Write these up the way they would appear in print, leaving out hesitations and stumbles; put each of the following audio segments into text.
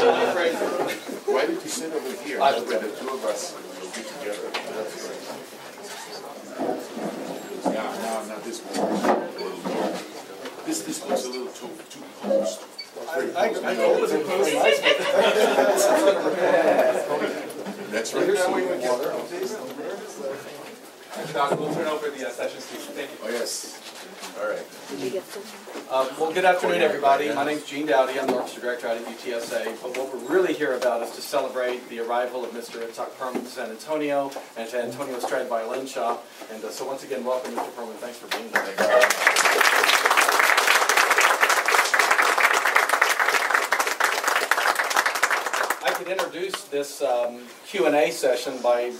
Why did you sit over here? Where the two of us will be together. That's great. Yeah, now this one. This looks a little too close. I know it's very nice. That's right. We'll turn over the sessions to you. Thank you. Oh, yes. All right. Well, good afternoon, everybody. My name's Gene Dowdy. I'm the orchestra director out at UTSA. But what we're really here about is to celebrate the arrival of Mr. Itzhak Perlman to San Antonio and to Antonio Strad Violin shop. And so once again, welcome, Mr. Perlman. Thanks for being here. I could introduce this Q&A session by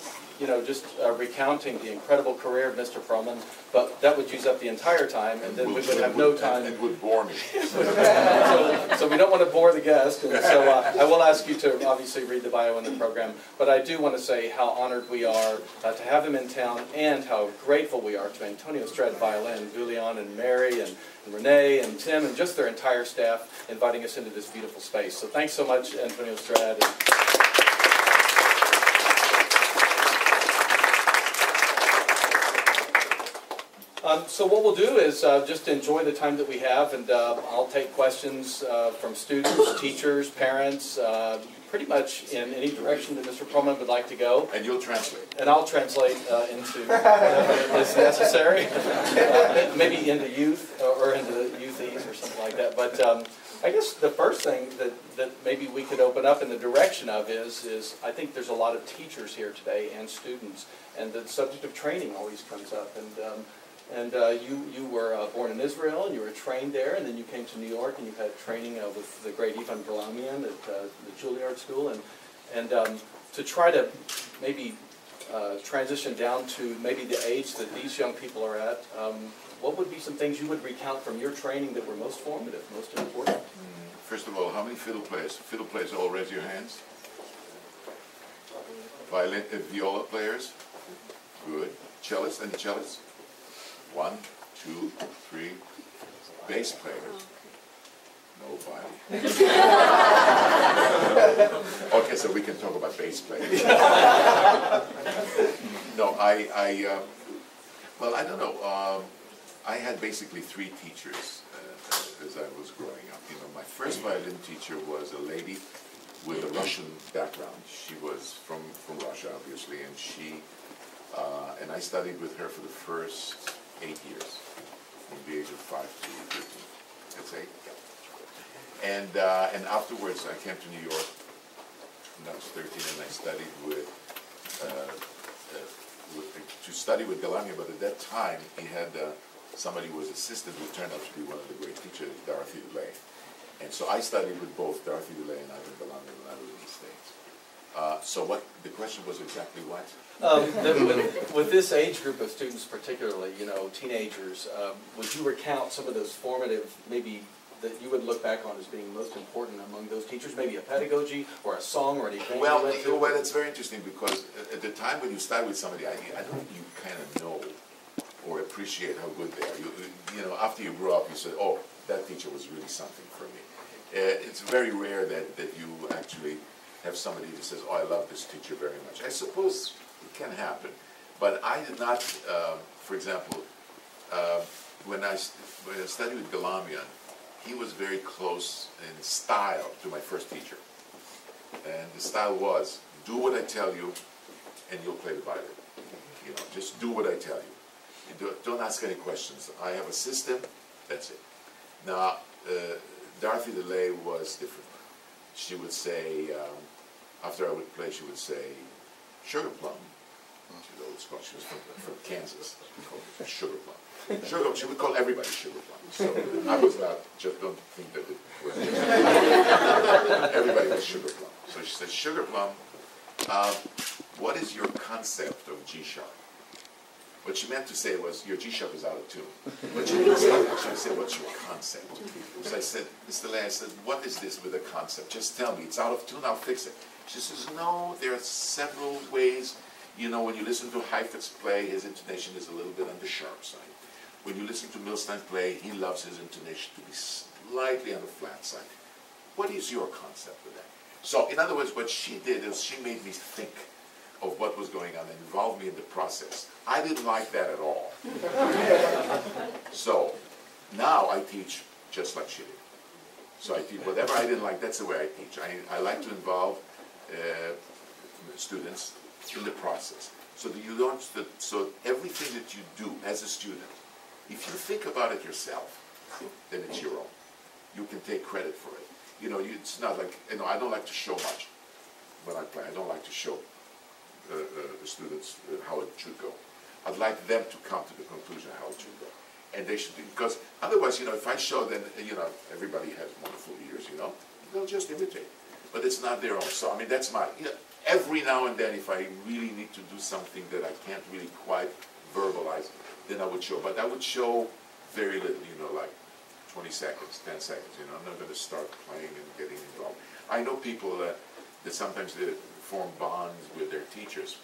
just recounting the incredible career of Mr. Perlman, but that would use up the entire time, and then we would have no time. It would bore me. So we don't want to bore the guest, and so I will ask you to obviously read the bio in the program, but I do want to say how honored we are to have him in town, and how grateful we are to Antonio Strad Violin, Julian and Mary, and Renee, and Tim, and just their entire staff inviting us into this beautiful space. So thanks so much, Antonio Strad. So what we'll do is just enjoy the time that we have, and I'll take questions from students, teachers, parents, pretty much in any direction that Mr. Perlman would like to go. And you'll translate. And I'll translate into whatever is necessary, maybe into youth or into youthese or something like that. But I guess the first thing that maybe we could open up in the direction of is I think there's a lot of teachers here today and students, and the subject of training always comes up. And you were born in Israel, and you were trained there, and then you came to New York, and you had training with the great Itzhak Perlman at the Juilliard School, and to try to maybe transition down to maybe the age that these young people are at, what would be some things you would recount from your training that were most formative, most important? First of all, how many fiddle players? Fiddle players, all raise your hands. Violin, viola players? Good. Cellists, any cellists? 1, 2, 3. Bass players? Nobody. Okay, so we can talk about bass players. No, well, I don't know. I had basically 3 teachers as I was growing up. My first violin teacher was a lady with a Russian background. She was from Russia, obviously, and and I studied with her for the first 8 years, from the age of 5 to 13. That's 8. Yeah. And afterwards, I came to New York when I was 13, and I studied to study with Galania. But at that time, he had somebody who was assistant who turned out to be one of the great teachers, Dorothy DeLay. And so I studied with both Dorothy DeLay and Ivan Galania when I was in the States. So the question was exactly what? With this age group of students particularly, teenagers, would you recount some of those formative, maybe, that you would look back on as being most important among those teachers? Maybe a pedagogy or a song or anything? Well, it's very interesting because at the time when you start with somebody, I don't think you kind of know or appreciate how good they are. After you grow up, you say, oh, that teacher was really something for me. It's very rare that you actually have somebody who says, oh, I love this teacher very much. I suppose it can happen. But I did not, for example, when I studied with Galamian, he was very close in style to my first teacher. And the style was, do what I tell you, and you'll play the violin. Just do what I tell you. Don't ask any questions. I have a system, that's it. Now, Dorothy DeLay was different. She would say, after I would play, she would say, sugar plum. She was from Kansas. She called it sugar plum. Sugar, she would call everybody sugar plum. So I was not, just don't think that it was everybody was sugar plum. So she said, sugar plum, what is your concept of G sharp? What she meant to say was, your G sharp is out of tune. But she didn't say that. She said, what's your concept? So I said, Mr. Lay, I said, what is this with a concept? Just tell me, it's out of tune, I'll fix it. She says, no, there are several ways. When you listen to Heifetz play, his intonation is a little bit on the sharp side. When you listen to Milstein play, he loves his intonation to be slightly on the flat side. What is your concept of that? So in other words, what she did is she made me think of what was going on and involved me in the process. I didn't like that at all. So now I teach just like she did. So I teach whatever I didn't like, that's the way I teach. I like to involve students in the process. So that you don't, so everything that you do as a student, if you think about it yourself, then it's your own. You can take credit for it. You know, it's not like, you know, I don't like to show much when I play. I don't like to show the students how it should go. I'd like them to come to the conclusion how it should go. And they should be, because otherwise, you know, if I show them, you know, everybody has wonderful ears, you know, they'll just imitate. But it's not their own. So, I mean, that's my, you know, every now and then, if I really need to do something that I can't really quite verbalize, then I would show. But I would show very little, you know, like 20 seconds, 10 seconds, you know. I'm not going to start playing and getting involved. I know people that sometimes they form bonds with their teachers,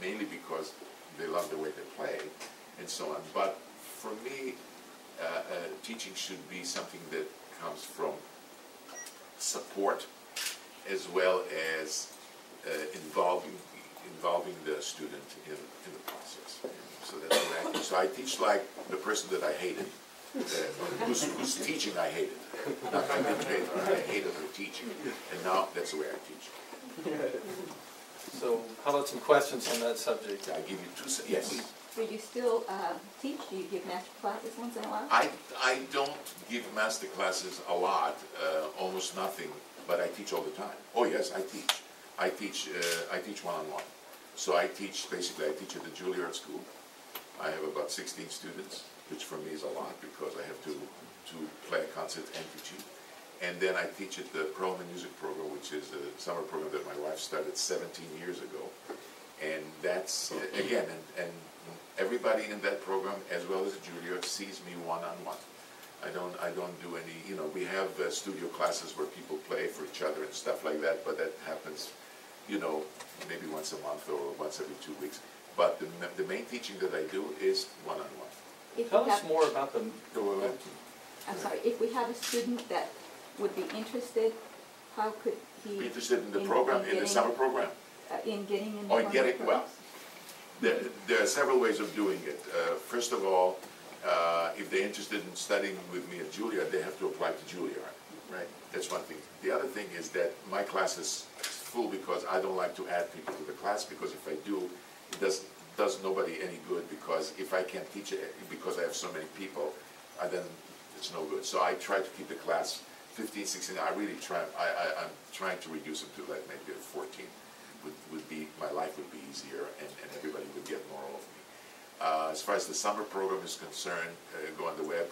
mainly because they love the way they play and so on. But for me, teaching should be something that comes from support as well as involving the student in the process. So that's what I teach. So I teach like the person that I hated, whose teaching I hated. Not I didn't hate her, I hated her teaching. And now that's the way I teach. So how about some questions on that subject? I give you two, yes. Do you still teach? Do you give master classes once in a while? I don't give master classes a lot, almost nothing, but I teach all the time. Oh yes, I teach. I teach one-on-one. So I teach at the Juilliard School. I have about 16 students, which for me is a lot because I have to play a concert and teach it. And then I teach at the Perlman Music Program, which is a summer program that my wife started 17 years ago. And that's, again, and everybody in that program, as well as the Juilliard, sees me one-on-one. I don't do any, you know, we have studio classes where people play for each other and stuff like that, but that happens, you know, maybe once a month or once every 2 weeks. But the main teaching that I do is one-on-one. Tell us more about the... I'm sorry, if we have a student that would be interested, how could he... Be interested in the program, in the summer program? In getting in Oh, in getting, well, there are several ways of doing it. First of all, if they're interested in studying with me at Juilliard, they have to apply to Juilliard, right? That's one thing. The other thing is that my class is full because I don't like to add people to the class, because if I do, it does nobody any good, because if I can't teach it because I have so many people, then it's no good. So I try to keep the class 15, 16. I really try. I'm trying to reduce them to like maybe 14. Would be, my life would be easier, and everybody would get more of me. As far as the summer program is concerned, go on the web,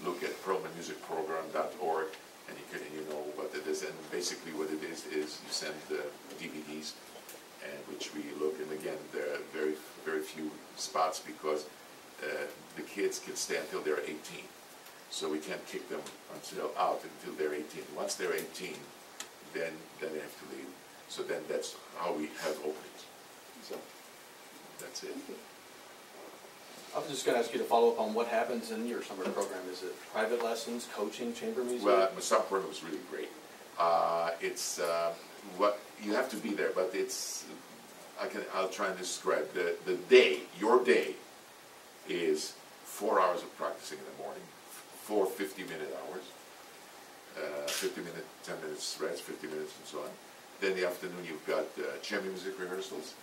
look at perlmanmusicprogram.org, and you know what it is. And basically what it is you send the DVDs, and which we look. And again, there are very few spots because the kids can stay until they're 18. So we can't kick them until they're 18. Once they're 18, then they have to leave. So then that's how we have openings. So that's it. I was just going to ask you to follow up on what happens in your summer program. Is it private lessons, coaching, chamber music? Well, my summer program was really great. It's what you have to be there, but it's I'll try and describe the day. Your day is 4 hours of practicing in the morning, 4 50-minute hours, 50 minutes, 10 minutes rest, 50 minutes, and so on. Then in the afternoon you've got chamber music rehearsals.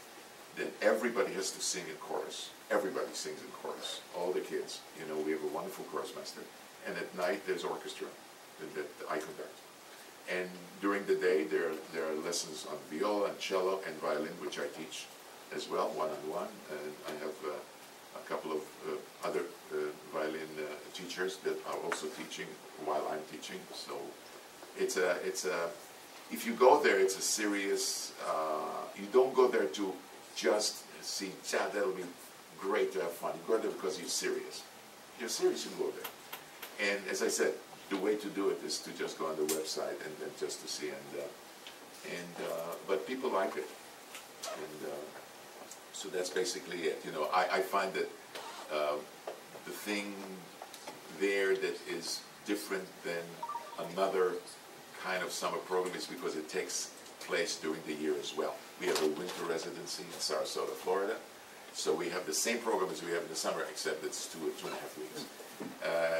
Then everybody has to sing in chorus. Everybody sings in chorus. All the kids. You know, we have a wonderful chorus master. And at night there's orchestra that I conduct. And during the day there are lessons on viola and cello and violin, which I teach as well, one-on-one. And I have a couple of other violin teachers that are also teaching while I'm teaching. So it's a if you go there, it's a serious, you don't go there to just see, that'll be great to have fun. You go there because you're serious. If you're serious, you go there. And as I said, the way to do it is to just go on the website and then just to see. But people like it. And so that's basically it. You know, I find that the thing there that is different than another kind of summer program is because it takes place during the year as well. We have a winter residency in Sarasota, Florida. So we have the same program as we have in the summer, except it's 2.5 weeks.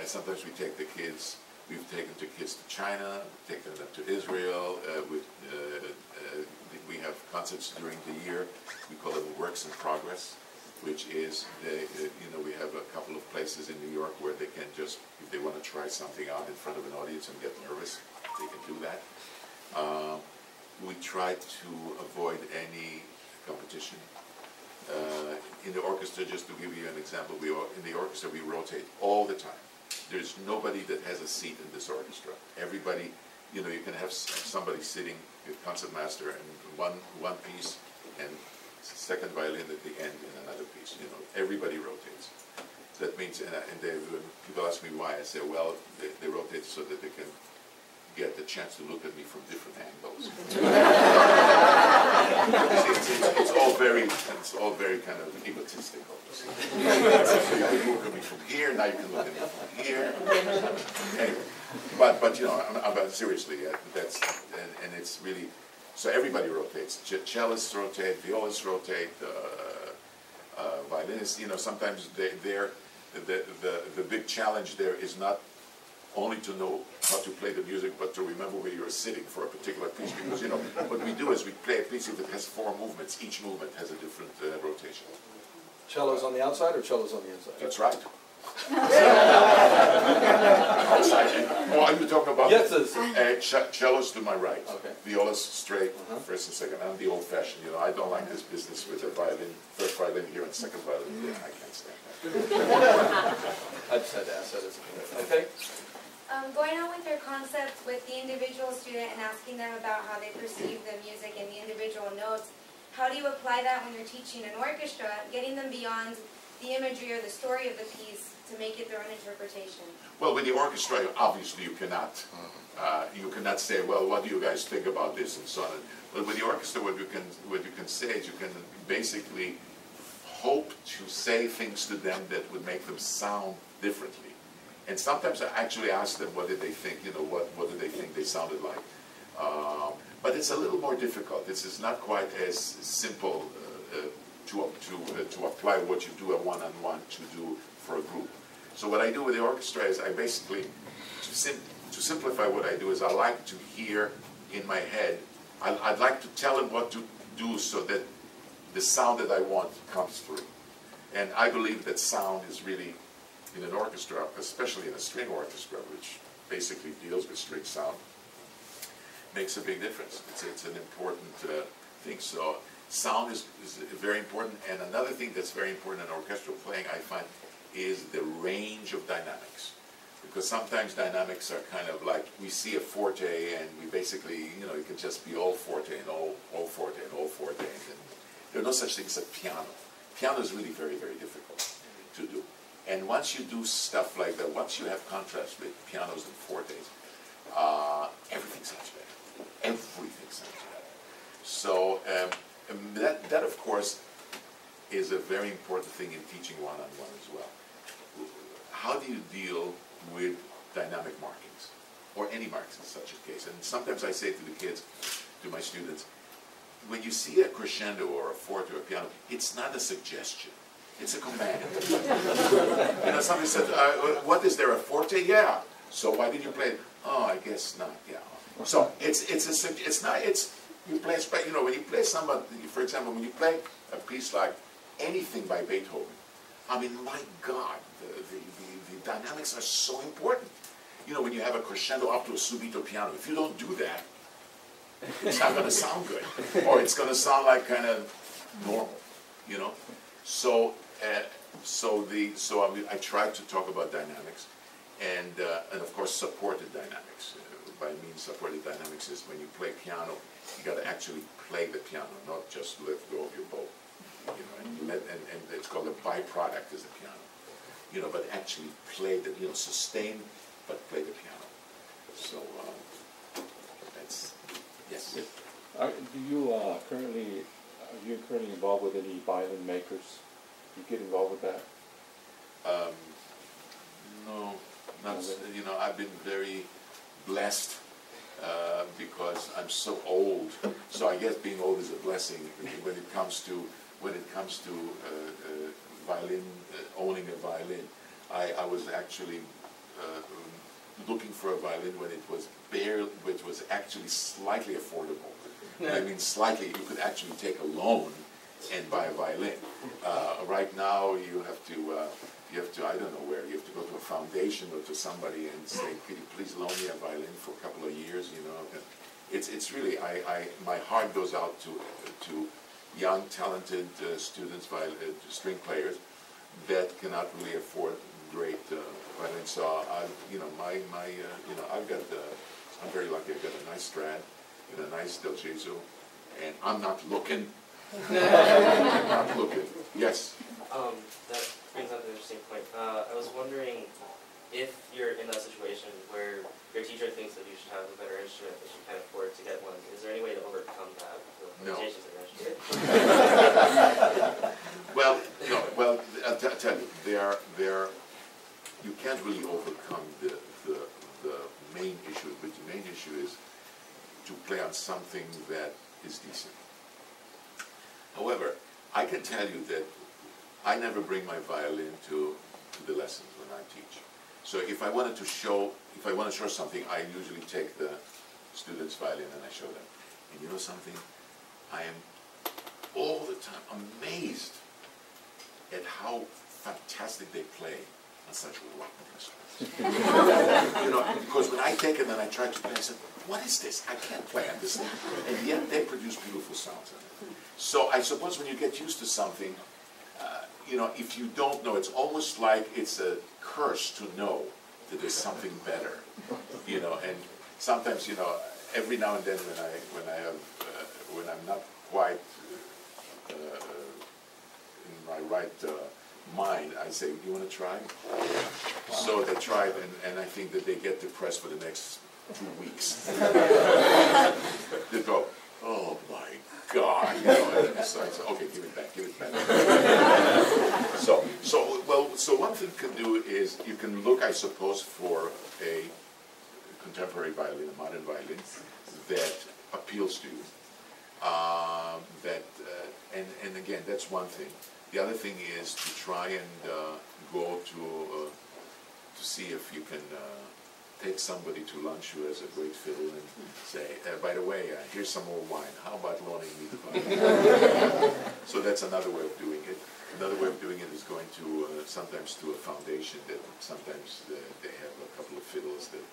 Sometimes we take the kids, we've taken the kids to China, taken them to Israel. We have concerts during the year. We call them works in progress, which is, we have a couple of places in New York where they can just, if they want to try something out in front of an audience and get nervous, they can do that. We try to avoid any competition. In the orchestra, just to give you an example, in the orchestra we rotate all the time. There's nobody that has a seat in this orchestra. Everybody, you can have somebody sitting, a concertmaster, and one piece, and second violin at the end, and another piece. Everybody rotates. That means, and people ask me why. I say, well, they rotate so that they can get the chance to look at me from different angles. it's all very kind of egotistical. So you can look at me from here, now you can look at me from here. Anyway, but seriously, that's and it's really, so everybody rotates. Cellists rotate, violists rotate, violinists. Sometimes the big challenge there is not only to know how to play the music, but to remember where you're sitting for a particular piece. Because, what we do is we play a piece if it has 4 movements. Each movement has a different rotation. Cellos on the outside or cellos on the inside? That's right. Oh, are you talking about? Yes, cellos to my right. Okay. Violas straight, first and second. I'm the old-fashioned. I don't like this business with a violin, first violin here and second violin there. I can't stand that. I just had to ask that as a okay. Going on with your concept with the individual student and asking them about how they perceive the music and the individual notes, how do you apply that when you're teaching an orchestra, getting them beyond the imagery or the story of the piece to make it their own interpretation? Well, with the orchestra, obviously you cannot say, well, what do you guys think about this and so on. But with the orchestra, what you can say is you can basically hope to say things to them that would make them sound differently. And sometimes I actually ask them what did they think, what did they think they sounded like. But it's a little more difficult. It's not quite as simple to apply what you do a one-on-one to do for a group. So what I do with the orchestra is I basically, to simplify what I do is I like to hear in my head, I'd like to tell them what to do so that the sound that I want comes through. And I believe that sound is really, in an orchestra, especially in a string orchestra, which basically deals with string sound, makes a big difference. It's an important thing. So sound is very important. And another thing that's very important in orchestral playing, I find, is the range of dynamics. Because sometimes dynamics are kind of like, we see a forte and we basically, it can just be all forte and all forte and all forte. And there are no such thing as a piano. Piano is really very, very difficult to do. And once you do stuff like that, once you have contrast with pianos and fortes, everything sounds better. Everything sounds better. So that, of course, is a very important thing in teaching one-on-one as well. How do you deal with dynamic markings, or any marks in such a case? And sometimes I say to the kids, to my students, when you see a crescendo or a forte or a piano, it's not a suggestion. It's a command. Somebody said, what is there, a forte? Yeah. So why did you play it? Oh, I guess not, yeah. So you play, when you play somebody, for example, when you play a piece like anything by Beethoven, I mean, my God, the dynamics are so important. When you have a crescendo up to a subito piano, if you don't do that, it's not going to sound good. Or it's going to sound like kind of normal, So I try to talk about dynamics, and of course supported dynamics. By means supported dynamics is when you play piano, you got to actually play the piano, not just let go of your bow. And it's called a byproduct is the piano. But actually play the, sustain, but play the piano. So that's yes. Are you currently involved with any violin makers? You get involved with that? No, not. I've been very blessed because I'm so old. So I guess being old is a blessing when it comes to violin, owning a violin. I was actually looking for a violin when it was which was actually slightly affordable. I mean, slightly. You could actually take a loan and buy a violin. Right now, you have to, I don't know where, you have to go to a foundation or to somebody and say, could you please loan me a violin for a couple of years, you know. It's really, my heart goes out to young, talented students, string players, that cannot really afford great violins. So, I've got, I'm very lucky, I've got a nice Strad and a nice Del Gesù, and I'm not looking. I'm not looking. Yes? That brings up an interesting point. I was wondering if you're in that situation where your teacher thinks that you should have a better instrument, but you can't afford to get one, is there any way to overcome that? The limitations of your instrument? Well, no, well, I'll tell you, you can't really overcome the main issue, but the main issue is to play on something that is decent. However, I can tell you that I never bring my violin to the lessons when I teach. So if I want to show something, I usually take the students' violin and I show them. And you know something? I am all the time amazed at how fantastic they play on such rock instruments. You know, because when I take it and I try to play, I said, what is this? I can't play on this thing. And yet they produce beautiful sounds on it. So I suppose when you get used to something, you know, if you don't know, it's almost like it's a curse to know that there's something better. You know, and sometimes, you know, every now and then when I'm not quite in my right mind, I say, you want to try? So they try it, and I think that they get depressed for the next 2 weeks. They go, oh my God, you know, and so I say, okay, give it back. So one thing you can do is you can look, I suppose, for a contemporary violin, a modern violin that appeals to you. And again, that's one thing. The other thing is to try and go to see if you can take somebody to lunch who has a great fiddle and say, by the way, here's some more wine. How about loaning me the violin? So that's another way of doing it. Another way of doing it is going to sometimes to a foundation that sometimes they have a couple of fiddles that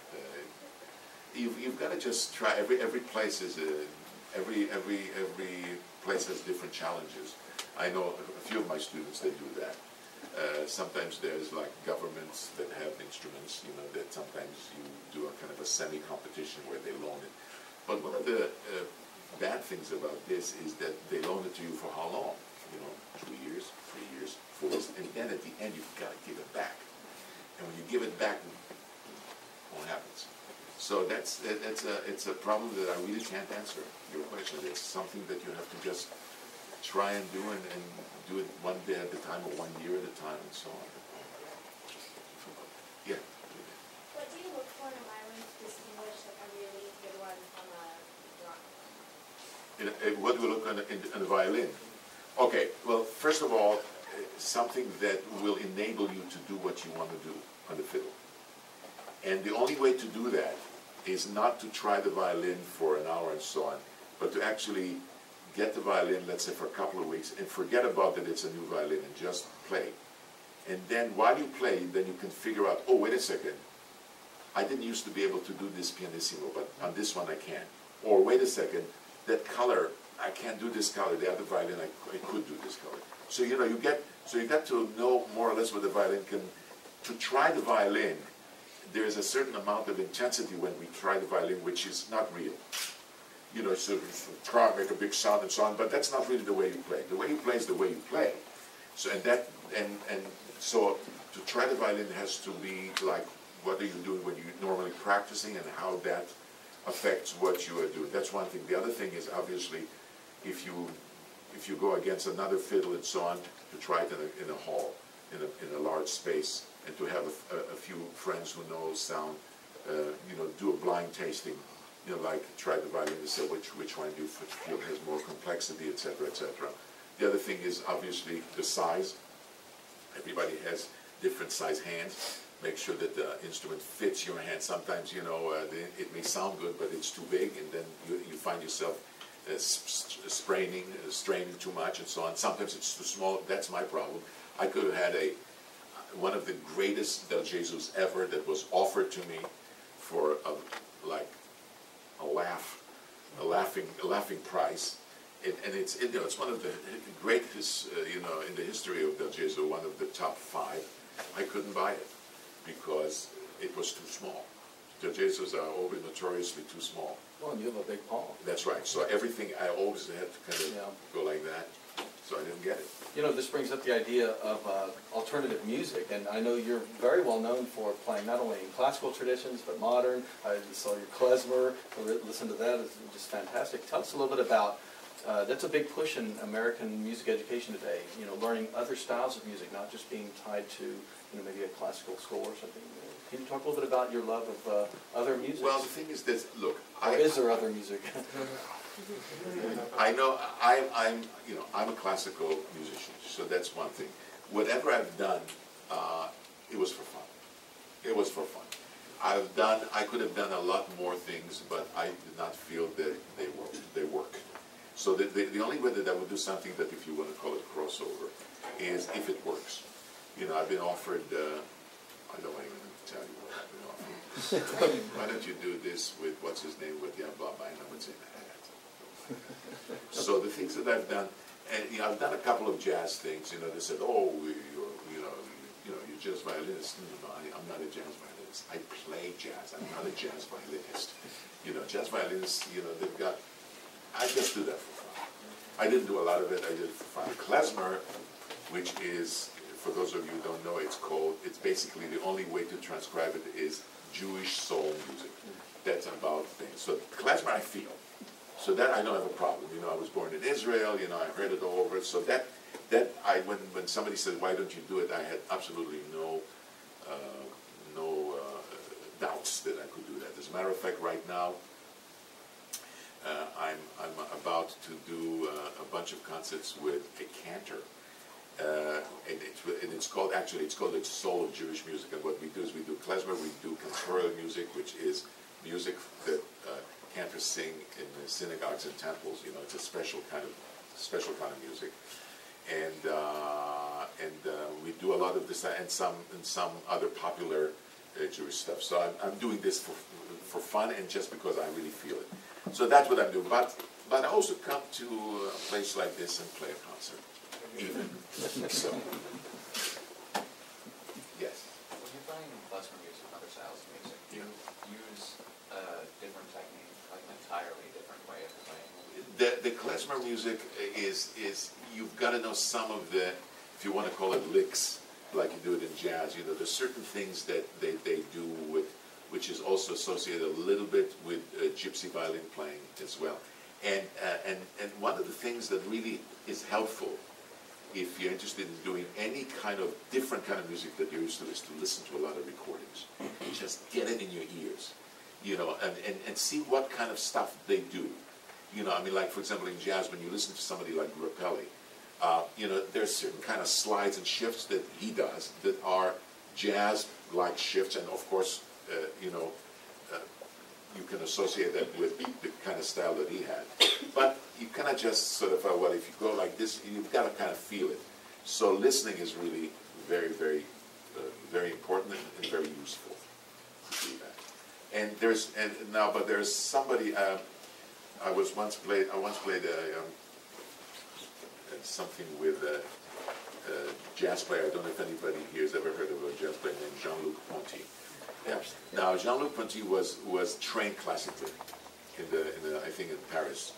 you've got to just try. Every place is every place has different challenges. I know a few of my students that do that. Sometimes there's like governments that have instruments, you know, that sometimes you do a kind of a semi-competition where they loan it. But one of the bad things about this is that they loan it to you for how long? You know, 2 years, 3 years, 4 years, and then at the end you've got to give it back. And when you give it back, what happens? So it's a problem that I really can't answer your question. It's something that you have to just try and do and do it one day at a time or 1 year at a time and so on. Yeah. What do you look for in a violin to distinguish like a really good one from a rock? What do we look on in the violin? Okay, well, first of all, something that will enable you to do what you want to do on the fiddle. And the only way to do that is not to try the violin for an hour and so on, but to actually get the violin, let's say, for a couple of weeks, and forget about that it's a new violin and just play. And then while you play, then you can figure out, oh, wait a second, I didn't used to be able to do this pianissimo, but on this one I can. Or wait a second, that color, I can't do this color. The other violin, I could do this color. So, you know, you get to know more or less what the violin can. To try the violin, there is a certain amount of intensity when we try the violin, which is not real. You know, so try and make a big sound and so on, but that's not really the way you play. The way you play is the way you play. So so to try the violin has to be like, what are you doing when you're normally practicing and how that affects what you are doing. That's one thing. The other thing is obviously if you go against another fiddle and so on, to try it in a hall, in a large space, and to have a few friends who know sound, you know, do a blind tasting you know, like try the violin and say which one do you feel has more complexity, etc., etc. The other thing is obviously the size. Everybody has different size hands. Make sure that the instrument fits your hand. Sometimes, you know, it may sound good, but it's too big, and then you find yourself straining too much, and so on. Sometimes it's too small. That's my problem. I could have had one of the greatest Del Jesus ever that was offered to me for a laughing price. And it's, you know, it's one of the greatest, you know, in the history of Del Jesus, one of the top 5. I couldn't buy it because it was too small. Del Jesus are always notoriously too small. Well, and you have a big palm. That's right. So everything, I always had to kind of go like that. So I didn't get it. You know, this brings up the idea of alternative music, and I know you're very well known for playing not only in classical traditions, but modern. I saw your klezmer, listen to that, it's just fantastic. Tell us a little bit about, that's a big push in American music education today, you know, learning other styles of music, not just being tied to, you know, maybe a classical score or something. Can you talk a little bit about your love of other music? Well, the thing is this, look, or is there other music? I know I'm a classical musician, so that's one thing. Whatever I've done, it was for fun. It was for fun. I could have done a lot more things, but I did not feel that they work. So the only way that I would do something that, if you want to call it crossover, is if it works. You know, I've been offered, I don't even tell you what I've been offered. Why don't you do this with, what's his name, with blah, blah, and I would say, so the things that I've done, and you know, I've done a couple of jazz things. You know, they said, "Oh, you're jazz violinist." No, I'm not a jazz violinist. I play jazz. I'm not a jazz violinist. You know, jazz violinists, you know, they've got. I just do that for fun. I didn't do a lot of it. I did it for fun. Klezmer, which is, for those of you who don't know, it's basically the only way to transcribe it is Jewish soul music. That's about things. So klezmer, I feel. So that I don't have a problem. You know, I was born in Israel. You know, I heard it all over. So when somebody said, "Why don't you do it?" I had absolutely no doubts that I could do that. As a matter of fact, right now, I'm about to do a bunch of concerts with a cantor, and it's called the Soul of Jewish Music. And what we do is we do klezmer, we do cantorial music, which is music that cantors sing in the synagogues and temples. You know, it's a special kind of music, and we do a lot of this and some other popular Jewish stuff. So I'm doing this for fun and just because I really feel it. So that's what I'm doing. But I also come to a place like this and play a concert, even. So yes. When you're playing klezmer music, other styles of music, do you use a different technique, like an entirely different way of playing? The klezmer music is you've got to know some of the, if you want to call it licks, like you do it in jazz. You know, there's certain things that they do with, which is also associated a little bit with gypsy violin playing as well. And one of the things that really is helpful, if you're interested in doing any kind of different kind of music that you're used to, is to listen to a lot of recordings. Just get it in your ears, you know, and see what kind of stuff they do. You know, I mean, like, for example, in jazz, when you listen to somebody like Grappelli, you know, there's certain kind of slides and shifts that he does that are jazz-like shifts, and of course, you know, you can associate that with the kind of style that he had. But you cannot just sort of, well, if you go like this, you've got to kind of feel it. So listening is really very, very, very important and very useful to do that. And there's somebody. I once played something with a jazz player. I don't know if anybody here has ever heard of a jazz player named Jean-Luc Ponty. Yeah. Now, Jean-Luc Ponty was trained classically I think in Paris.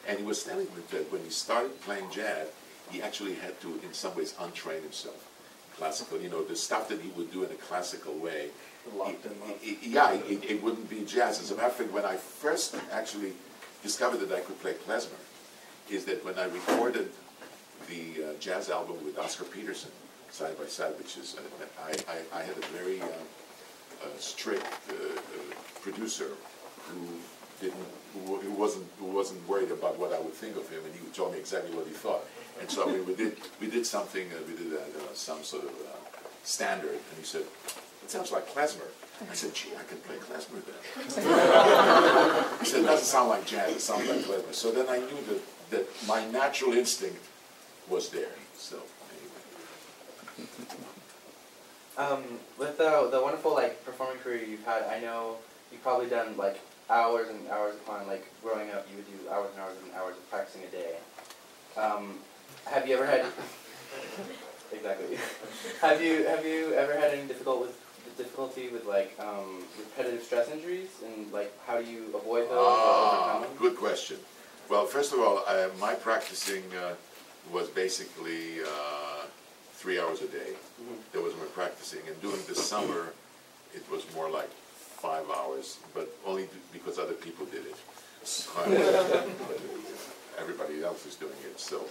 And he was telling me that when he started playing jazz, he actually had to, in some ways, untrain himself. Classical, you know, the stuff that he would do in a classical way. It wouldn't be jazz. As a matter of fact, when I first actually discovered that I could play klezmer, is that when I recorded the jazz album with Oscar Peterson, Side by Side, which is, I had a very strict producer who wasn't worried about what I would think of him, and he told me exactly what he thought. And so we did something, some sort of standard, and he said, "It sounds like klezmer." I said, "Gee, I can play klezmer then." He said, "It doesn't sound like jazz, it sounds like klezmer." So then I knew that my natural instinct was there. So anyway. With the wonderful performing career you've had, I know you've probably done hours and hours upon growing up. You would do hours and hours and hours of practicing a day. Have you ever had exactly? Have you ever had any difficulty with repetitive stress injuries, and how do you avoid those or overcome them? Good question. Well, first of all, my practicing was basically 3 hours a day. That was my practicing, and during the summer, it was more like 5 hours, but only because other people did it. Everybody else is doing it. So,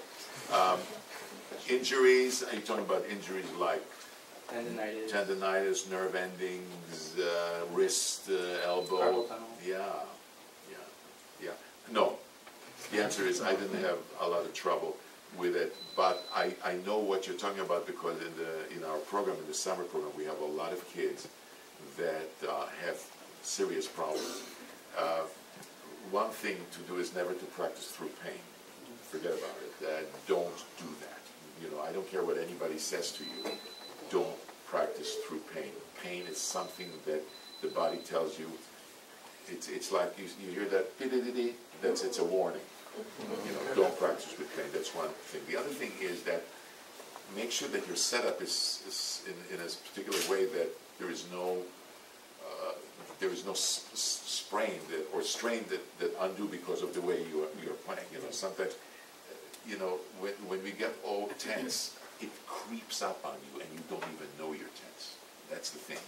injuries. Are you talking about injuries like tendinitis, nerve endings, wrist, elbow? Carpal tunnel. Yeah. No. The answer is I didn't have a lot of trouble with it, but I know what you're talking about, because in our program, in the summer program, we have a lot of kids that have serious problems. One thing to do is never to practice through pain. Forget about it. Don't do that. I don't care what anybody says to you. Don't practice through pain. Pain is something that the body tells you. It's like you hear that di-di-di-di. It's a warning. Don't practice with pain. That's one thing. The other thing is that make sure that your setup is in a particular way that there is no sprain or strain that undo because of the way you're playing. Sometimes, when we get all tense, it creeps up on you, and you don't even know you're tense. That's the thing.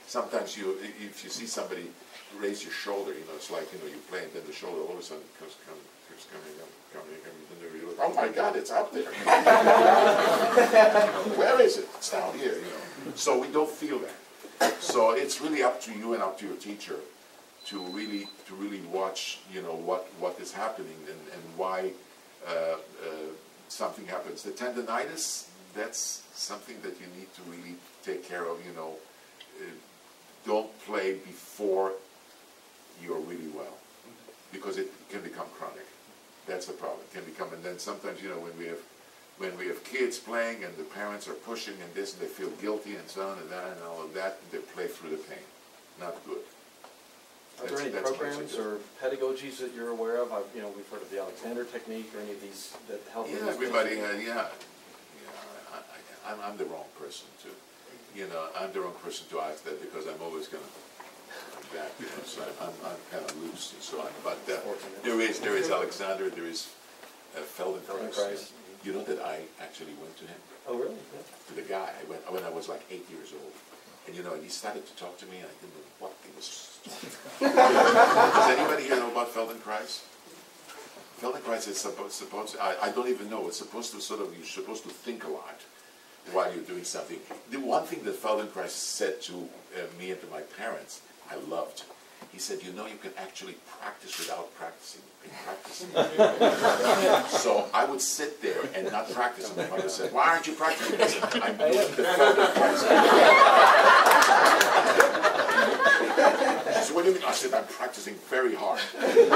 Sometimes if you see somebody raise your shoulder, it's like you play, and then the shoulder all of a sudden comes coming up, and then you look, oh my God, it's up there. Where is it? It's down here. So we don't feel that. So it's really up to you and up to your teacher to really watch, what is happening and why something happens. The tendinitis, that's something that you need to really take care of. Don't play before you're really well, because it can become chronic. That's the problem. It can become, and then sometimes, when we have kids playing and the parents are pushing and this, and they feel guilty and so on and that and all of that, they play through the pain. Not good. Are there any programs or pedagogies that you're aware of? We've heard of the Alexander technique, or any of these that help. Yeah, everybody. I'm the wrong person to. I'm the wrong person to ask that, because I'm always going to back. So I'm kind of loose and so on. But there is Alexander. There is Feldenkrais. You know that I actually went to him. Oh, really? Yeah. To the guy. I went when I was like 8 years old. And he started to talk to me, and I didn't know what he was talking about. Does anybody here know about Feldenkrais? Feldenkrais is supposed I don't even know. It's supposed to you're supposed to think a lot while you're doing something. The one thing that Feldenkrais said to me and to my parents, I loved. He said, you can actually practice without practicing. So I would sit there and not practice. And my mother said, why aren't you practicing? I said, I'm doing the Feldenkrais. She said, what do you mean? I said, I'm practicing very hard. Did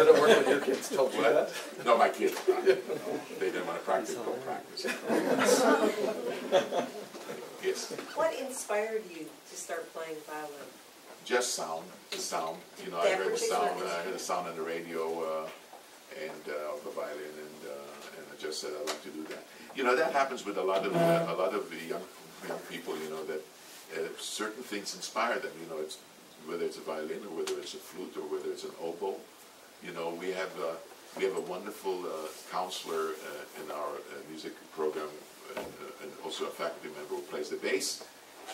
it work when your kids told you that? No, my kids. They didn't want to practice. Don't practice. Yes. What inspired you to start playing violin? Just sound. The sound. I heard the sound. I heard the sound on the radio and of the violin, and I just said I'd like to do that. That happens with a lot of the young people. That certain things inspire them. It's whether it's a violin or whether it's a flute or whether it's an oboe. We have a wonderful counselor in our music program. And also a faculty member who plays the bass,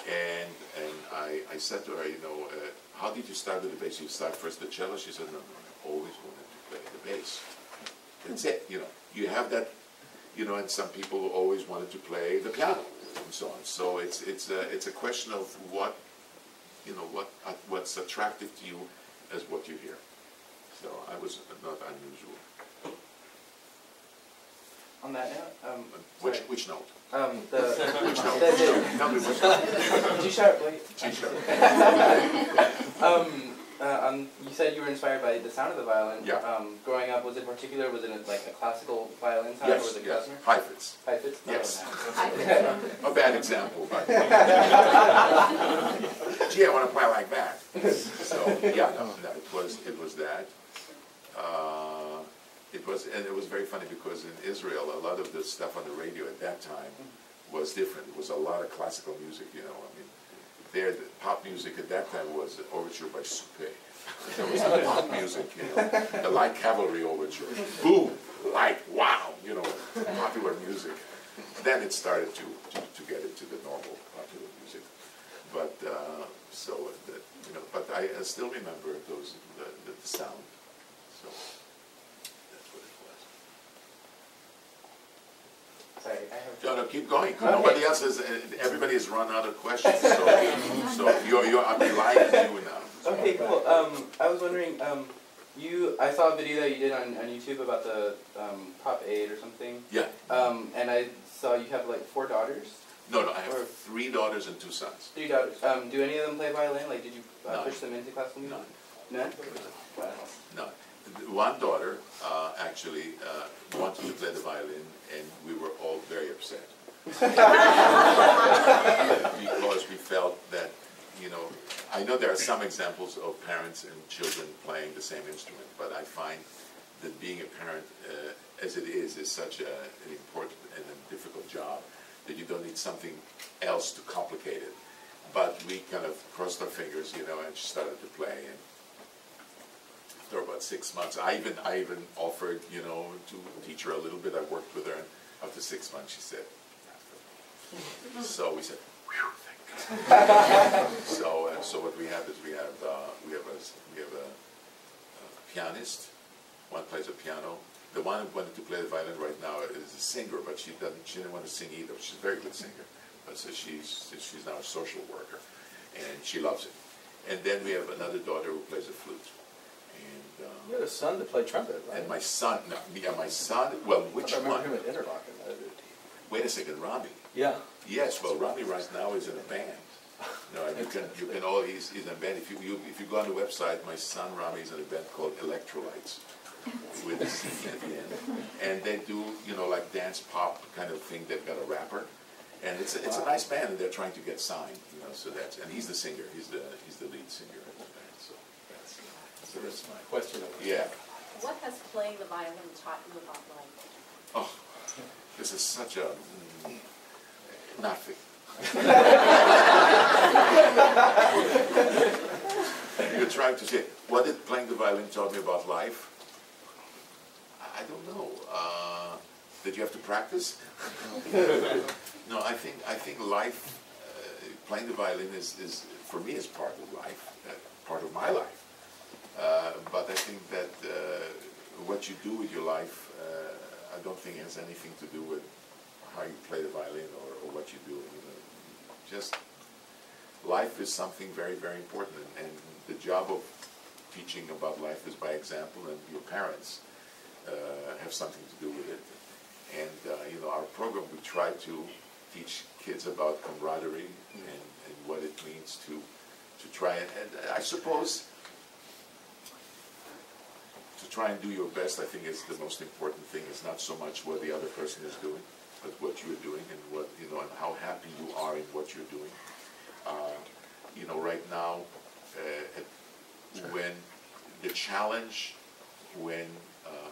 and I said to her, how did you start with the bass? You start first the cello? She said, no, I always wanted to play the bass. That's it. You have that. And some people always wanted to play the piano and so on. So it's a question of what you know, what's attractive to you as what you hear. So I was not unusual. On that note, Which note? The Which note? Tell me which note. G sharp, wait. G sharp. You said you were inspired by the sound of the violin. Yeah. Growing up, was it particular? Was it like a classical violin sound, or was it Yes, klezmer? Heifetz. Heifetz? Yes. Oh, A bad example, but gee, I want to play like that. So yeah, no, it was that. It was very funny because in Israel, a lot of the stuff on the radio at that time was different. It was a lot of classical music, you know. I mean, the pop music at that time was the overture by Soupe. That was the pop music, you know. The Light Cavalry overture. Boom, light, wow, you know, popular music. Then it started to get into the normal popular music. But but I still remember the sound. So that's what it was. sorry, I have. No, keep going. Okay. Nobody else has. Everybody has run out of questions. So I'm relying on you now. Okay, cool. I was wondering, I saw a video that you did on YouTube about the Prop 8 or something. Yeah. And I saw you have like 4 daughters. No, I have 3 daughters and 2 sons. 3 daughters. Do any of them play violin? Like, did you None. push them into classical music? None. None? Wow. No. One daughter actually wanted to play the violin, and we were all very upset. Because we felt that, you know, I know there are some examples of parents and children playing the same instrument, but I find that being a parent, as it is such an important and a difficult job that you don't need something else to complicate it. But we kind of crossed our fingers, you know, and she started to play. And after about 6 months, I even offered, you know, to teach her a little bit. I worked with her, and after 6 months, she said, so we said, whew, thank God. So what we have is we have a pianist. One plays a piano. The one who wanted to play the violin right now is a singer, but she didn't want to sing either. She's a very good singer, but so she's now a social worker, and she loves it. And then we have another daughter who plays a flute. And You had a son to play trumpet, right? and my son, no, yeah, my son. Well, which I remember one? him at Interlochen. Wait a second, Rami. Yeah. Yes, well, Rami right now is in a band. No, you can all. He's in a band. If you go on the website, my son Rami is in a band called Electrolytes, with a C at the end, and they do, you know, like dance pop kind of thing. They've got a rapper, and it's a nice band, and they're trying to get signed, you know. So and he's the singer. He's the lead singer of the band. So that's my Question. yeah. What has playing the violin taught you about life? Oh, this is such a nothing. You're trying to say, what did playing the violin taught me about life? I don't know. Did you have to practice? No, I think life, playing the violin is for me is part of life, part of my life. But I think that what you do with your life, I don't think has anything to do with how you play the violin or what you do. You know, just life is something very, very important, and the job of teaching about life is by example, and your parents have something to do with it. And you know, our program, we try to teach kids about camaraderie and what it means to try and I suppose to try and do your best. I think is the most important thing. Is not so much what the other person is doing, but what you're doing and what, you know, and how happy you are in what you're doing. You know, right now, when the challenge when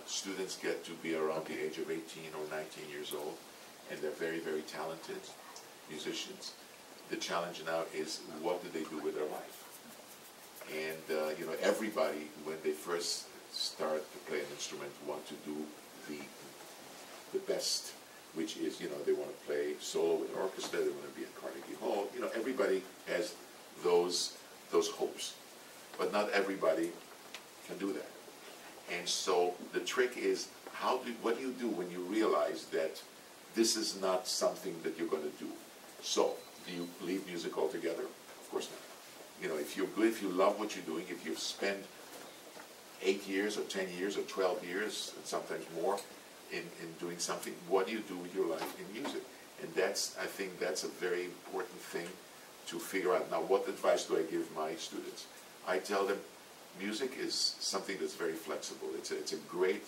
students get to be around the age of 18 or 19 years old, and they're very, very talented musicians, the challenge now is what do they do with their life? And you know, everybody, when they first start to play an instrument, want to do the best, which is, you know, they want to play solo with an orchestra, they want to be at Carnegie Hall. You know, everybody has those hopes, but not everybody can do that. And so the trick is, what do you do when you realize that this is not something that you're going to do? So, do you leave music altogether? Of course not. You know, if you're good, if you love what you're doing, if you've spent 8 years or 10 years or 12 years, and sometimes more, in doing something, what do you do with your life in music? And that's, I think that's a very important thing to figure out. Now, what advice do I give my students? I tell them, music is something that's very flexible. It's a great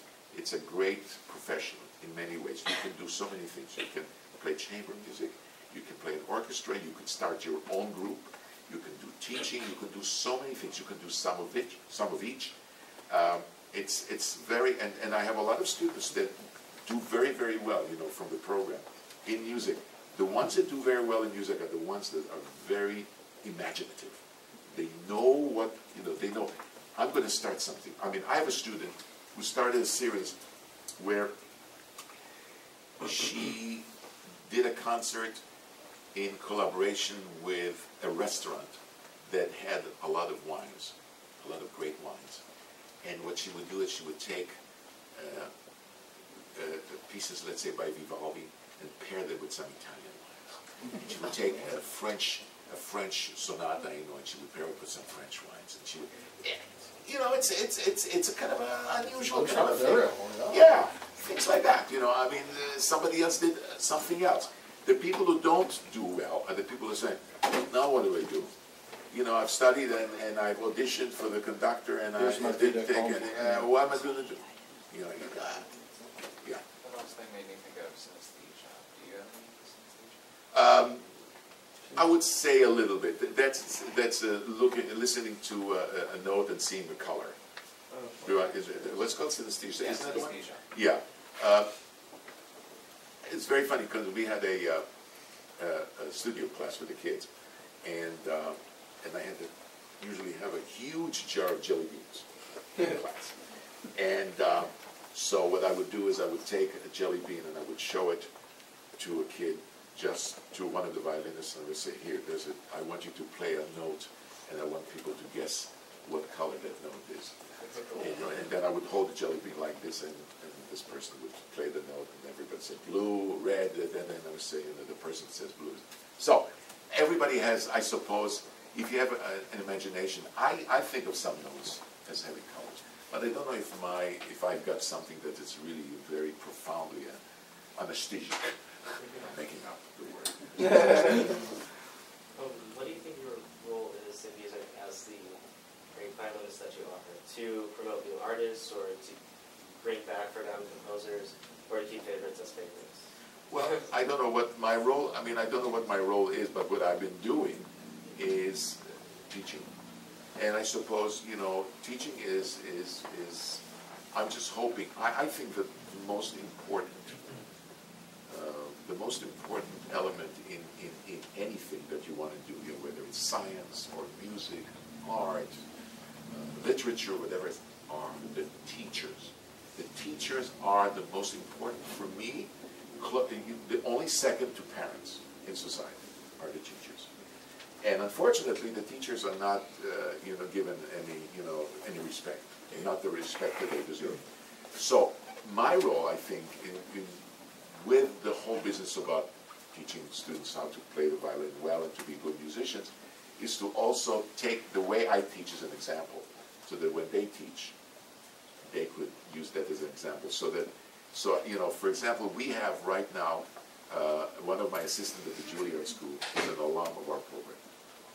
profession in many ways. You can do so many things. You can play chamber music, you can play an orchestra, you can start your own group, you can do teaching, you can do so many things. You can do some of each. It's very, and I have a lot of students that do very, very well, you know, from the program in music. The ones that do very well in music are the ones that are very imaginative. They know what, you know, they know, I'm going to start something. I mean, I have a student who started a series where she did a concert in collaboration with a restaurant that had a lot of wines, a lot of great wines. And what she would do is she would take pieces, let's say, by Vivaldi, and pair them with some Italian wines. And she would take a French sonata, you know, and she would pair it with some French wines. And she would, you know, it's a kind of an unusual kind of thing. Yeah, things like that. You know, I mean, somebody else did something else. The people who don't do well are the people who say, now what do I do? You know, I've studied and I've auditioned for the conductor and I didn't take it. What am I going to do? You know, yeah. The last thing made me think of synesthesia. Do you have any synesthesia? I would say a little bit. That's listening to a note and seeing the color. What's called synesthesia? Isn't that the one? Yeah. It's very funny because we had a studio class with the kids, and I had to usually have a huge jar of jelly beans in the class. And so what I would do is I would take a jelly bean and I would show it to a kid, just to one of the violinists, and I would say, here, I want you to play a note, and I want people to guess what color that note is. And then I would hold the jelly bean like this, and this person would play the note, and everybody said blue, red, and then I would say, and then the person says blue. So everybody has, I suppose, if you have an imagination, I think of some notes as having colors, but I don't know if I've got something that is really very profoundly anesthetic. I'm making up the word. What do you think your role is in music as the great violinist that you are? To promote new artists, or to bring back forgotten composers, or to keep favorites as favorites? Well, I don't know what my role, I don't know what my role is, but what I've been doing is teaching. And I suppose, you know, teaching is I'm just hoping, I think that the most important element in anything that you want to do, you know, whether it's science or music, art, literature, whatever, are the teachers. The teachers are the most important for me. The only second to parents in society are the teachers. And unfortunately, the teachers are not, you know, given any respect, not the respect that they deserve. So my role, I think, with the whole business about teaching students how to play the violin well and to be good musicians, is to also take the way I teach as an example, so that when they teach, they could use that as an example. So you know, for example, we have right now one of my assistants at the Juilliard School is an alum of our program.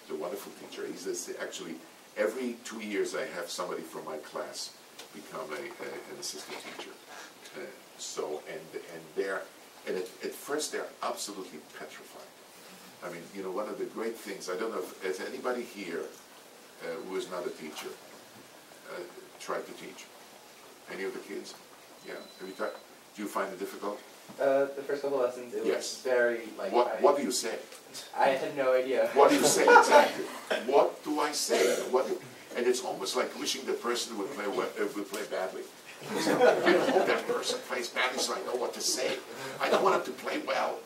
He's a wonderful teacher. He's actually every 2 years I have somebody from my class become an assistant teacher. And at first they're absolutely petrified. I mean, you know, one of the great things, I don't know if has anybody here who is not a teacher tried to teach? Any of the kids? Yeah. Have you tried? Do you find it difficult? The first couple lessons, it was very like. What do you say? I had no idea. What do you say exactly? What do I say? And it's almost like wishing the person would play badly. I hope that person plays badly so I know what to say. I don't want him to play well.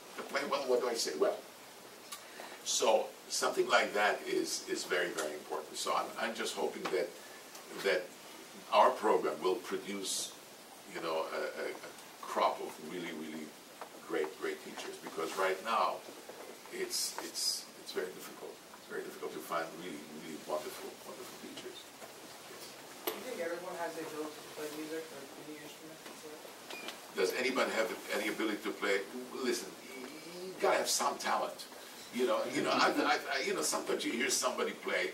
What do I say? Well. So something like that is very, very important. So I'm just hoping that our program will produce, you know, a crop of really, really great teachers. Because right now, it's very difficult. It's very difficult to find really, really wonderful, wonderful teachers. Do you think everyone has the ability to play music or any instrument? Does anybody have any ability to play? Listen, you gotta have some talent. Sometimes you hear somebody play,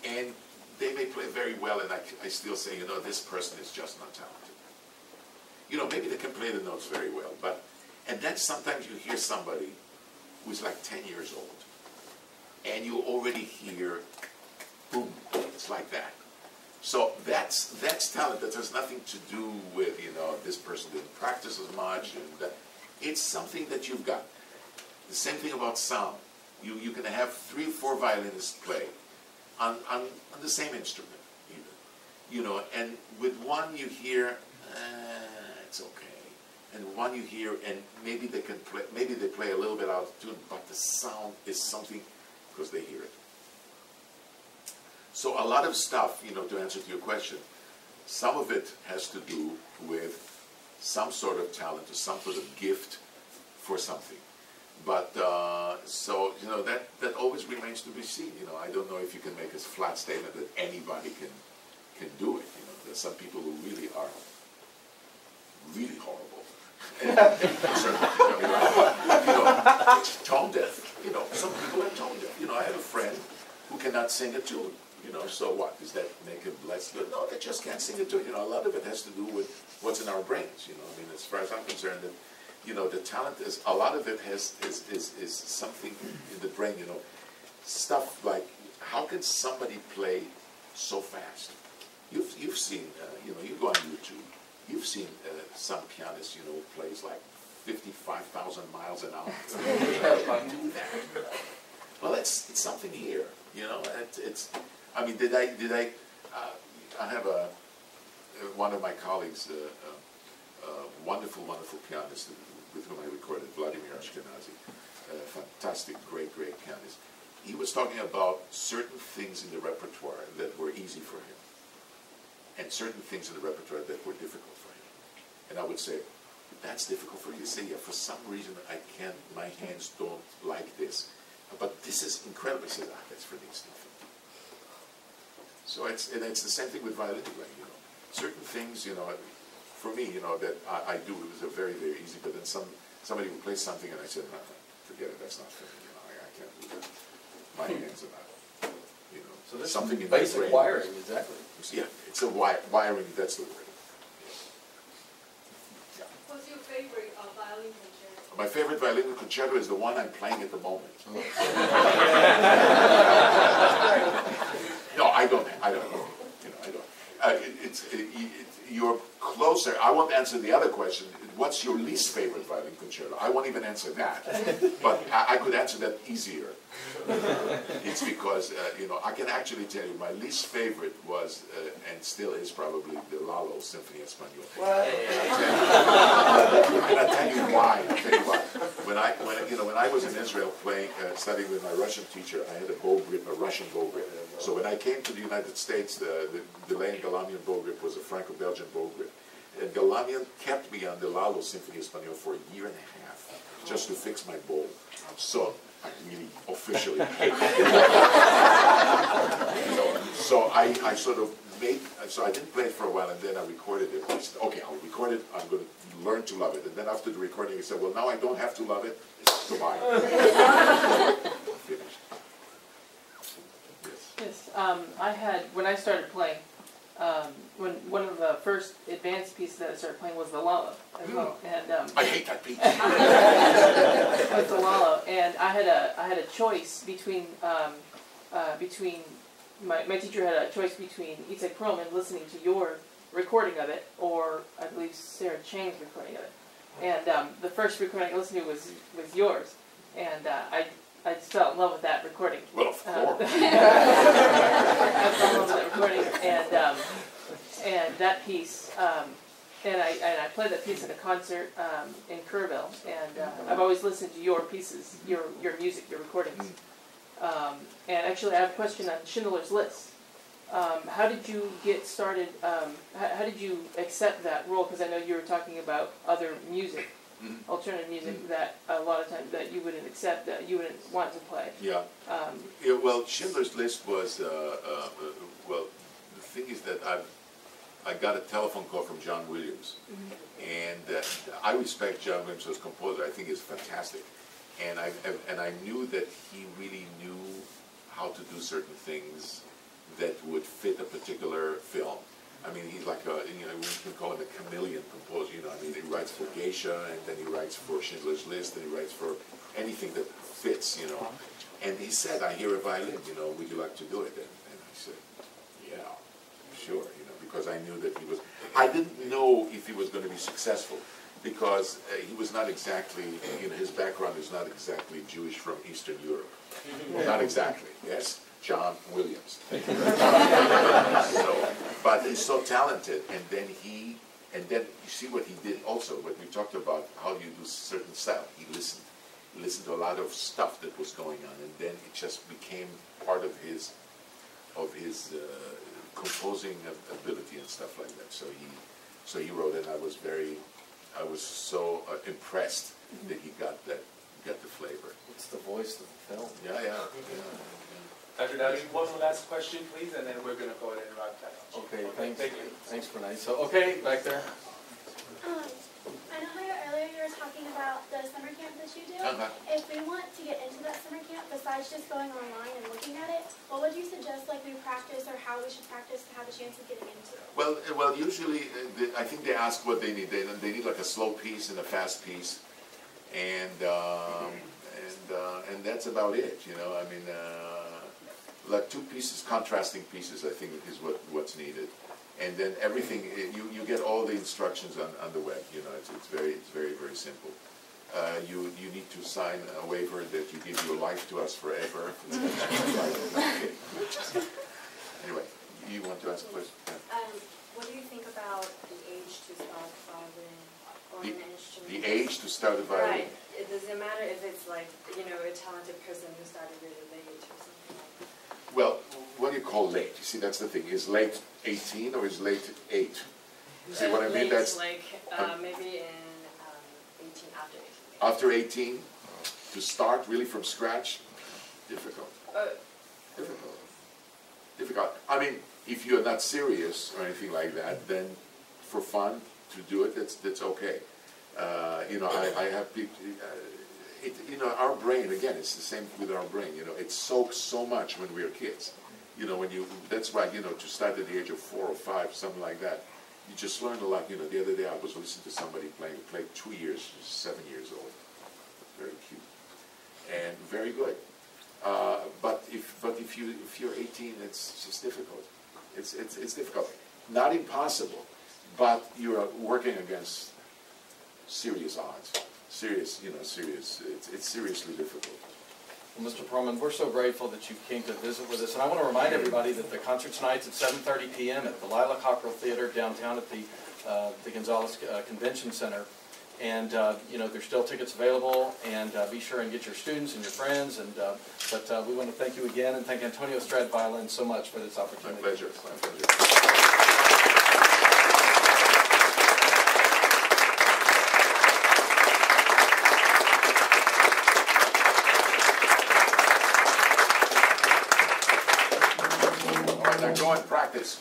and they may play very well, and I still say, this person is just not talented. Maybe they can play the notes very well, and then sometimes you hear somebody who's like 10 years old, and you already hear, boom, it's like that. So that's talent. That has nothing to do with, this person didn't practice as much, and it's something that you've got. The same thing about sound. You can have 3 or 4 violinists play on the same instrument, even. And with one you hear, it's okay, and one you hear, and maybe they can play, maybe they play a little bit out of tune, but the sound is something because they hear it. So a lot of stuff, to answer to your question, some of it has to do with some sort of talent or some sort of gift for something. But, that always remains to be seen. I don't know if you can make a flat statement that anybody can do it. There's some people who really are really horrible. Tone deaf. Some people are tone deaf. I have a friend who cannot sing a tune. So what? Does that make him less good? No, they just can't sing a tune. A lot of it has to do with what's in our brains. As far as I'm concerned, the talent is, a lot of it is something in the brain. Stuff like, how can somebody play so fast? You've seen, you go on YouTube. You've seen some pianists, plays like 55,000 miles an hour. How do that? Well, it's something here. I have one of my colleagues, wonderful, wonderful pianist with whom I recorded, Vladimir Ashkenazi, fantastic, great, great pianist. He was talking about certain things in the repertoire that were easy for him, and certain things in the repertoire that were difficult for him. And I would say, that's difficult for you. He'd say, yeah, for some reason I can't, my hands don't like this. But this is incredible. He says, that's really nothing. So it's the same thing with violin playing, Certain things, for me, that I do, it was a very, very easy, but then somebody would play something and I said, no, forget it, that's not for me, I can't do that. My hands are not, So there's something in basic brain. wiring, exactly. Yeah, it's a wiring, that's the word. Yeah. What's your favorite violin concerto? My favorite violin concerto is the one I'm playing at the moment. No, I don't know. I don't. You're closer. I won't answer the other question. What's your least favorite violin concerto? I won't even answer that. But I could answer that easier. It's because, I can actually tell you my least favorite was, and still is probably, the Lalo Symphony Español. And I'll tell you why. When I was in Israel studying with my Russian teacher, I had a bow grip, a Russian bow grip. So when I came to the United States, the Delay and Galamian bow grip was a Franco-Belgian bow grip. And Galamian kept me on the Lalo Symphony Español for a year and a half, just to fix my bow. So I really officially hate it. So I sort of so I didn't play it for a while, and then I recorded it. I said, okay, I'll record it, I'm going to learn to love it. And then after the recording, I said, well, now I don't have to love it, goodbye. Finished. Yes, I had, when I started playing, when one of the first advanced pieces that I started playing was the Lalo as well, and I hate that piece. with the Lalo, and I had a choice between my teacher had a choice between Itzhak Perlman listening to your recording of it, or I believe Sarah Chang's recording of it, and the first recording I listened to was yours, and I just fell in love with that recording. Well, of course. I fell in love with that recording, and that piece, and I played that piece at a concert in Kerrville, and I've always listened to your pieces, your music, your recordings. And actually, I have a question on Schindler's List. How did you get started? How did you accept that role? Because I know you were talking about other music alternative music that a lot of times that you wouldn't accept, that you wouldn't want to play. Yeah. Yeah, well, Schindler's List was, well, the thing is that I got a telephone call from John Williams, and I respect John Williams as a composer. I think he's fantastic, and I knew that he really knew how to do certain things that would fit a particular film. I mean, he's like a, you know, we can call him a chameleon composer, you know, I mean, he writes for Geisha, and then he writes for Schindler's List, and he writes for anything that fits, you know. And he said, I hear a violin, you know, would you like to do it? And I said, yeah, sure, you know, because I knew that he was, I didn't know if he was going to be successful, because he was not exactly, you know, his background is not exactly Jewish from Eastern Europe. Well, not exactly, yes? John Williams. So, but he's so talented, and then you see what he did also, what we talked about, how you do certain style. He listened to a lot of stuff that was going on, and then it just became part of his composing ability and stuff like that. So he wrote, and I was so impressed that he got the flavor. It's the voice of the film. Yeah. Dr. Dowdy, one last question, please, and then we're going to go ahead and wrap that up. Okay, thanks. Thank you. Thanks, Renee. So, okay, back there. I know how earlier you were talking about the summer camp that you do. If we want to get into that summer camp, besides just going online and looking at it, what would you suggest, like, we practice, or how we should practice to have a chance of getting into it? Well, usually, I think they ask what they need. They need like a slow piece and a fast piece, and that's about it. You know, I mean, like two pieces, contrasting pieces, I think is what's needed, and then everything. You get all the instructions on the web. You know, it's very very simple. You need to sign a waiver that you give your life to us forever. Anyway, you want to ask a question? What do you think about the age to start violin or an instrument? The age to start a violin? Right. Does it matter if it's like, you know, a talented person who started really late or something like that? Well, what do you call late? You see, that's the thing. Is late 18 or is late 8? See what I mean? Late, That's like maybe in 18, after after 18. 18, to start really from scratch, difficult. Difficult. I mean, if you're not serious or anything like that, then for fun to do it, that's okay. You know, I have people. You know, our brain, again, it's the same with our brain. You know, it soaks so much when we are kids. You know, that's why, you know, to start at the age of 4 or 5, something like that, you just learn a lot. You know, the other day I was listening to somebody played 2 years, 7 years old, very cute, and very good. But if you're 18, it's just difficult. It's difficult. Not impossible, but you're working against serious odds. Serious. It's seriously difficult. Well, Mr. Perlman, we're so grateful that you came to visit with us, and I want to remind everybody that the concert tonight's at 7:30 p.m. at the Lila Cockrell Theater downtown at the Gonzalez Convention Center. And you know, there's still tickets available, and be sure and get your students and your friends. And but we want to thank you again, and thank Antonio Strad Violin so much for this opportunity. My pleasure. My pleasure. Go and practice.